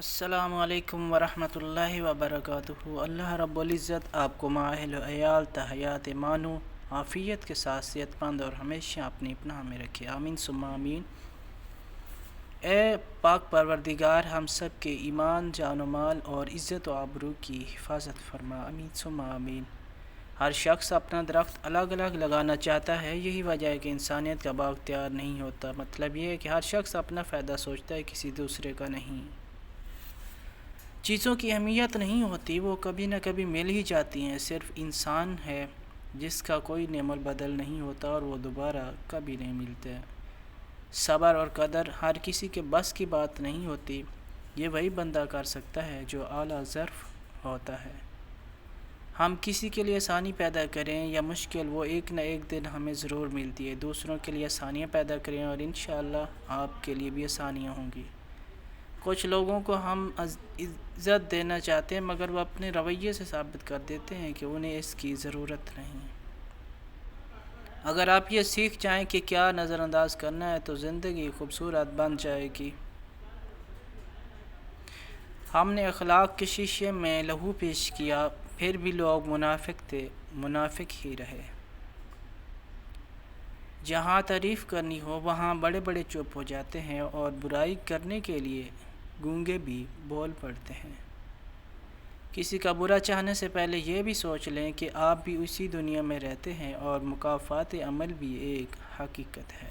السلام علیکم ورحمۃ اللہ وبرکاتہ۔ اللہ رب العزت آپ کو ماحل و عیال تحیات مانو عافیت کے ساتھ صحت مند اور ہمیشہ اپنی پناہ میں رکھے، آمین ثم آمین۔ اے پاک پروردگار، ہم سب کے ایمان، جان و مال اور عزت و آبرو کی حفاظت فرما، آمین ثم آمین۔ ہر شخص اپنا درخت الگ الگ لگانا چاہتا ہے، یہی وجہ ہے کہ انسانیت کا باغ تیار نہیں ہوتا۔ مطلب یہ ہے کہ ہر شخص اپنا فائدہ سوچتا ہے، کسی دوسرے کا نہیں۔ چیزوں کی اہمیت نہیں ہوتی، وہ کبھی نہ کبھی مل ہی جاتی ہیں، صرف انسان ہے جس کا کوئی نعم البدل نہیں ہوتا اور وہ دوبارہ کبھی نہیں ملتے۔ صبر اور قدر ہر کسی کے بس کی بات نہیں ہوتی، یہ وہی بندہ کر سکتا ہے جو اعلیٰ ظرف ہوتا ہے۔ ہم کسی کے لیے آسانی پیدا کریں یا مشکل، وہ ایک نہ ایک دن ہمیں ضرور ملتی ہے۔ دوسروں کے لیے آسانیاں پیدا کریں اور انشاءاللہ آپ کے لیے بھی آسانیاں ہوں گی۔ کچھ لوگوں کو ہم عزت دینا چاہتے ہیں مگر وہ اپنے رویے سے ثابت کر دیتے ہیں کہ انہیں اس کی ضرورت نہیں۔ اگر آپ یہ سیکھ جائیں کہ کیا نظر انداز کرنا ہے تو زندگی خوبصورت بن جائے گی۔ ہم نے اخلاق کے شیشے میں لہو پیش کیا، پھر بھی لوگ منافق تھے، منافق ہی رہے۔ جہاں تعریف کرنی ہو وہاں بڑے بڑے چپ ہو جاتے ہیں اور برائی کرنے کے لیے گونگے بھی بول پڑتے ہیں۔ کسی کا برا چاہنے سے پہلے یہ بھی سوچ لیں کہ آپ بھی اسی دنیا میں رہتے ہیں اور مکافات عمل بھی ایک حقیقت ہے۔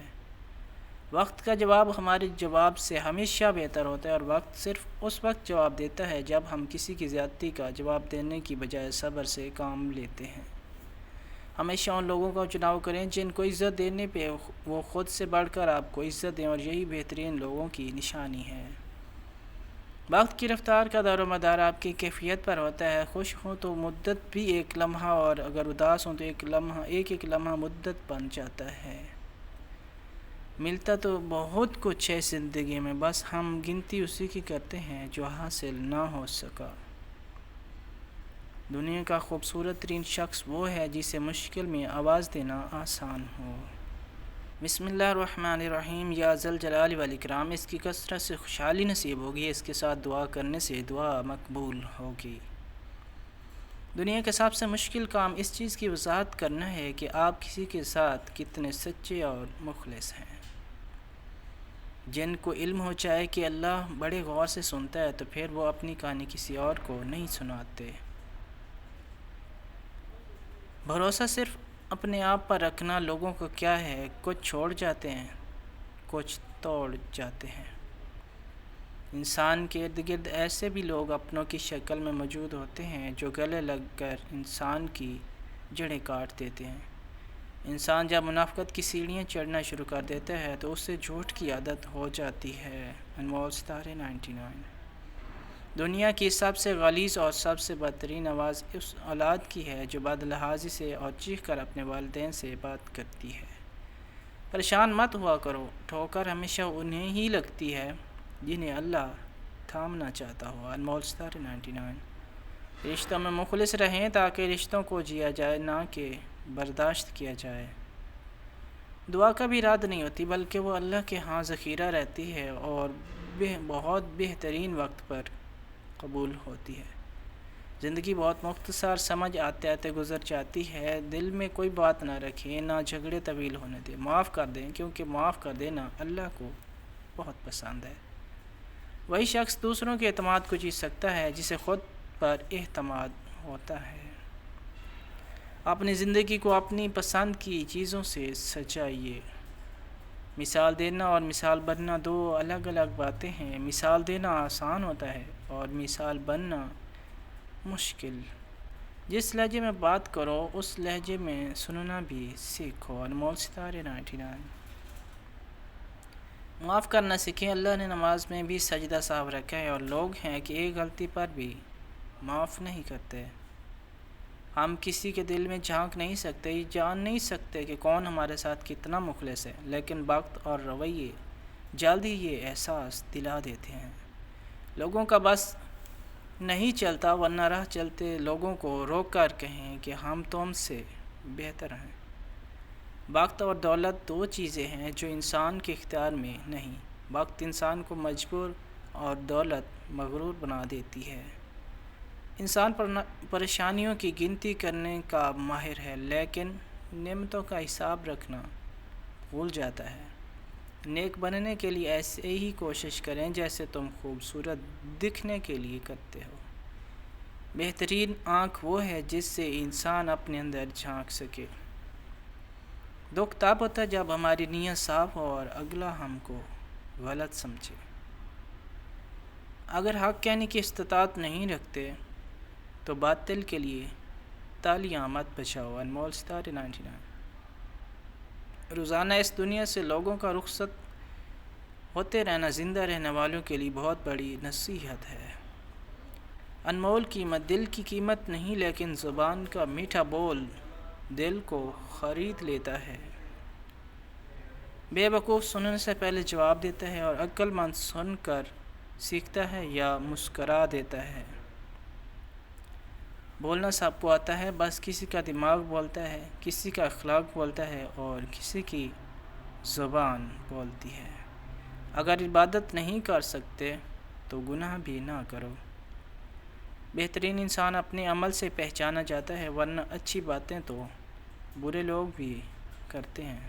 وقت کا جواب ہمارے جواب سے ہمیشہ بہتر ہوتا ہے اور وقت صرف اس وقت جواب دیتا ہے جب ہم کسی کی زیادتی کا جواب دینے کی بجائے صبر سے کام لیتے ہیں۔ ہمیشہ ان لوگوں کا چناؤ کریں جن کو عزت دینے پہ وہ خود سے بڑھ کر آپ کو عزت دیں، اور یہی بہترین لوگوں کی نشانی ہے۔ وقت کی رفتار کا دار و مدار آپ کی کیفیت پر ہوتا ہے۔ خوش ہوں تو مدت بھی ایک لمحہ، اور اگر اداس ہوں تو ایک لمحہ مدت بن جاتا ہے۔ ملتا تو بہت کچھ ہے زندگی میں، بس ہم گنتی اسی کی کرتے ہیں جو حاصل نہ ہو سکا۔ دنیا کا خوبصورت ترین شخص وہ ہے جسے مشکل میں آواز دینا آسان ہو۔ بسم اللہ الرحمن الرحیم۔ یا ذل جلال والاکرام، اس کی کثرت سے خوشحالی نصیب ہوگی، اس کے ساتھ دعا کرنے سے دعا مقبول ہوگی۔ دنیا کا سب سے مشکل کام اس چیز کی وضاحت کرنا ہے کہ آپ کسی کے ساتھ کتنے سچے اور مخلص ہیں۔ جن کو علم ہو جائے کہ اللہ بڑے غور سے سنتا ہے تو پھر وہ اپنی کہانی کسی اور کو نہیں سناتے۔ بھروسہ صرف اپنے آپ پر رکھنا لوگوں کو کیا ہے، کچھ چھوڑ جاتے ہیں، کچھ توڑ جاتے ہیں۔ انسان کے ارد گرد ایسے بھی لوگ اپنوں کی شکل میں موجود ہوتے ہیں جو گلے لگ کر انسان کی جڑیں کاٹ دیتے ہیں۔ انسان جب منافقت کی سیڑھیاں چڑھنا شروع کر دیتا ہے تو اس سے جھوٹ کی عادت ہو جاتی ہے۔ انمول ستارے 99۔ دنیا کی سب سے غلیظ اور سب سے بدترین آواز اس اولاد کی ہے جو بد لحاظی سے اور چیخ کر اپنے والدین سے بات کرتی ہے۔ پریشان مت ہوا کرو، ٹھوکر ہمیشہ انہیں ہی لگتی ہے جنہیں اللہ تھامنا چاہتا ہو۔ انمول ستارے 99۔ رشتوں میں مخلص رہیں تاکہ رشتوں کو جیا جائے، نہ کہ برداشت کیا جائے۔ دعا کبھی رد نہیں ہوتی بلکہ وہ اللہ کے ہاں ذخیرہ رہتی ہے اور بہت بہترین وقت پر قبول ہوتی ہے۔ زندگی بہت مختصر، سمجھ آتے آتے گزر جاتی ہے۔ دل میں کوئی بات نہ رکھیں، نہ جھگڑے طویل ہونے دیں، معاف کر دیں، کیونکہ معاف کر دینا اللہ کو بہت پسند ہے۔ وہی شخص دوسروں کے اعتماد کو جیت سکتا ہے جسے خود پر اعتماد ہوتا ہے۔ اپنی زندگی کو اپنی پسند کی چیزوں سے سجائیے۔ مثال دینا اور مثال بننا دو الگ الگ باتیں ہیں۔ مثال دینا آسان ہوتا ہے اور مثال بننا مشکل۔ جس لہجے میں بات کرو اس لہجے میں سننا بھی سیکھو۔ انمول ستارے 99۔ معاف کرنا سیکھیں۔ اللہ نے نماز میں بھی سجدہ صاحب رکھا ہے، اور لوگ ہیں کہ ایک غلطی پر بھی معاف نہیں کرتے۔ ہم کسی کے دل میں جھانک نہیں سکتے، جان نہیں سکتے کہ کون ہمارے ساتھ کتنا مخلص ہے، لیکن وقت اور رویے جلد ہی یہ احساس دلا دیتے ہیں۔ لوگوں کا بس نہیں چلتا، ورنہ راہ چلتے لوگوں کو روک کر کہیں کہ ہم تم سے بہتر ہیں۔ وقت اور دولت دو چیزیں ہیں جو انسان کے اختیار میں نہیں۔ وقت انسان کو مجبور اور دولت مغرور بنا دیتی ہے۔ انسان پریشانیوں کی گنتی کرنے کا ماہر ہے، لیکن نعمتوں کا حساب رکھنا بھول جاتا ہے۔ نیک بننے کے لیے ایسے ہی کوشش کریں جیسے تم خوبصورت دکھنے کے لیے کرتے ہو۔ بہترین آنکھ وہ ہے جس سے انسان اپنے اندر جھانک سکے۔ دکھ تب ہوتا ہے جب ہماری نیت صاف ہو اور اگلا ہم کو غلط سمجھے۔ اگر حق کہنے کی استطاعت نہیں رکھتے تو باطل کے لیے تالیاں مت بجاؤ۔ انمول ستارے 99۔ روزانہ اس دنیا سے لوگوں کا رخصت ہوتے رہنا زندہ رہنے والوں کے لیے بہت بڑی نصیحت ہے۔ انمول قیمت دل کی قیمت نہیں، لیکن زبان کا میٹھا بول دل کو خرید لیتا ہے۔ بے وقوف سننے سے پہلے جواب دیتا ہے اور عقل مند سن کر سیکھتا ہے یا مسکرا دیتا ہے۔ بولنا سب کو آتا ہے، بس کسی کا دماغ بولتا ہے، کسی کا اخلاق بولتا ہے اور کسی کی زبان بولتی ہے۔ اگر عبادت نہیں کر سکتے تو گناہ بھی نہ کرو۔ بہترین انسان اپنے عمل سے پہچانا جاتا ہے، ورنہ اچھی باتیں تو برے لوگ بھی کرتے ہیں۔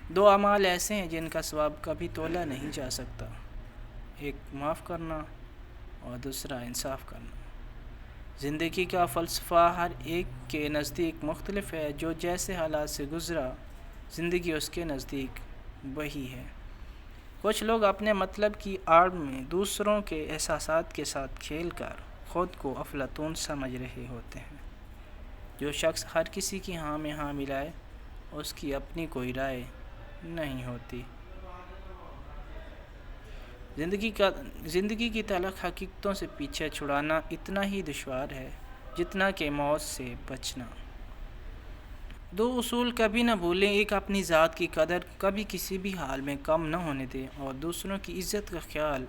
دو اعمال ایسے ہیں جن کا ثواب کبھی تولا نہیں جا سکتا، ایک معاف کرنا اور دوسرا انصاف کرنا۔ زندگی کا فلسفہ ہر ایک کے نزدیک مختلف ہے، جو جیسے حالات سے گزرا زندگی اس کے نزدیک وہی ہے۔ کچھ لوگ اپنے مطلب کی آڑ میں دوسروں کے احساسات کے ساتھ کھیل کر خود کو افلاطون سمجھ رہے ہوتے ہیں۔ جو شخص ہر کسی کی ہاں میں ہاں ملائے اس کی اپنی کوئی رائے نہیں ہوتی۔ زندگی کی تلخ حقیقتوں سے پیچھے چھڑانا اتنا ہی دشوار ہے جتنا کہ موت سے بچنا۔ دو اصول کبھی نہ بھولیں، ایک اپنی ذات کی قدر کبھی کسی بھی حال میں کم نہ ہونے دیں اور دوسروں کی عزت کا خیال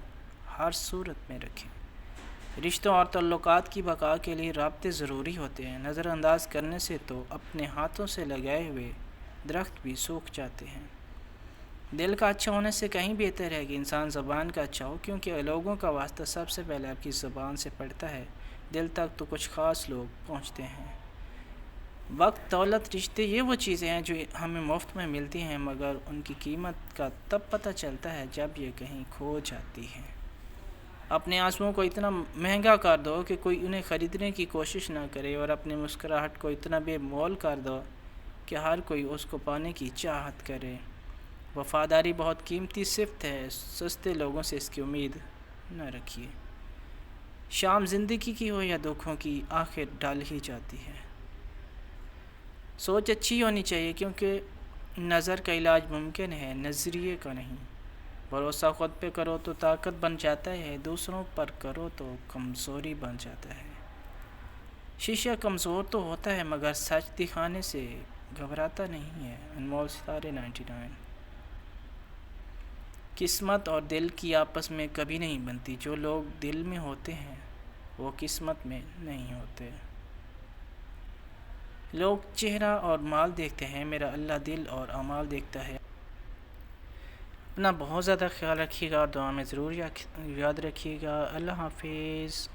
ہر صورت میں رکھیں۔ رشتوں اور تعلقات کی بقا کے لیے رابطے ضروری ہوتے ہیں، نظر انداز کرنے سے تو اپنے ہاتھوں سے لگائے ہوئے درخت بھی سوکھ جاتے ہیں۔ دل کا اچھا ہونے سے کہیں بہتر ہے کہ انسان زبان کا اچھا ہو، کیونکہ لوگوں کا واسطہ سب سے پہلے آپ کی زبان سے پڑتا ہے۔ دل تک تو کچھ خاص لوگ پہنچتے ہیں۔ وقت، دولت، رشتے یہ وہ چیزیں ہیں جو ہمیں مفت میں ملتی ہیں، مگر ان کی قیمت کا تب پتہ چلتا ہے جب یہ کہیں کھو جاتی ہیں۔ اپنے آنسوؤں کو اتنا مہنگا کر دو کہ کوئی انہیں خریدنے کی کوشش نہ کرے، اور اپنی مسکراہٹ کو اتنا بے مول کر دو کہ ہر کوئی اس کو پانے کی چاہت کرے۔ وفاداری بہت قیمتی صفت ہے، سستے لوگوں سے اس کی امید نہ رکھیے۔ شام زندگی کی ہو یا دکھوں کی، آخر ڈل ہی جاتی ہے۔ سوچ اچھی ہونی چاہیے، کیونکہ نظر کا علاج ممکن ہے، نظریے کا نہیں۔ بھروسہ خود پہ کرو تو طاقت بن جاتا ہے، دوسروں پر کرو تو کمزوری بن جاتا ہے۔ شیشہ کمزور تو ہوتا ہے مگر سچ دکھانے سے گھبراتا نہیں ہے۔ انمول ستارے 99۔ قسمت اور دل کی آپس میں کبھی نہیں بنتی، جو لوگ دل میں ہوتے ہیں وہ قسمت میں نہیں ہوتے۔ لوگ چہرہ اور مال دیکھتے ہیں، میرا اللہ دل اور اعمال دیکھتا ہے۔ اپنا بہت زیادہ خیال رکھیے گا اور دعا میں ضرور یاد رکھیے گا۔ اللہ حافظ۔